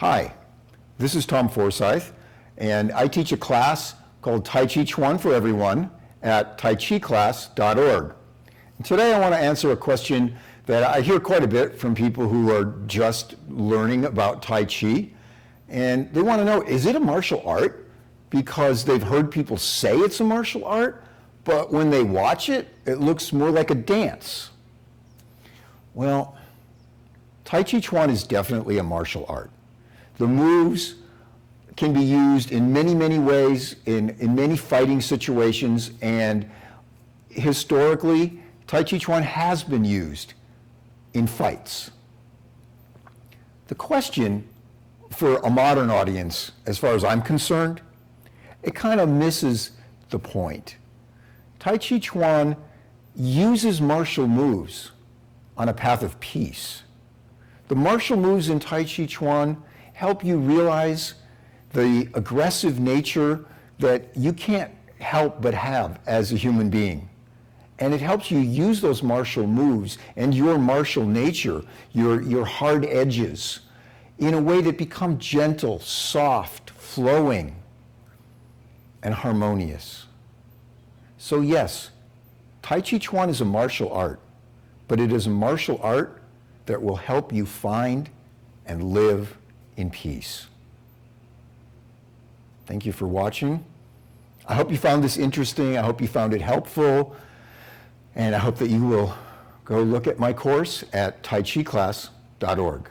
Hi, this is Tom Forsyth, and I teach a class called Tai Chi Chuan for Everyone at taichiclass.org. And today I want to answer a question that I hear quite a bit from people who are just learning about Tai Chi, and they want to know, is it a martial art? Because they've heard people say it's a martial art, but when they watch it, it looks more like a dance. Well, Tai Chi Chuan is definitely a martial art. The moves can be used in many, many ways, in many fighting situations, and historically, Tai Chi Chuan has been used in fights. The question for a modern audience, as far as I'm concerned, it kind of misses the point. Tai Chi Chuan uses martial moves on a path of peace. The martial moves in Tai Chi Chuan help you realize the aggressive nature that you can't help but have as a human being. And it helps you use those martial moves and your martial nature, your hard edges, in a way that become gentle, soft, flowing, and harmonious. So yes, Tai Chi Chuan is a martial art, but it is a martial art that will help you find and live in peace. Thank you for watching. I hope you found this interesting. I hope you found it helpful. And I hope that you will go look at my course at taichiclass.org.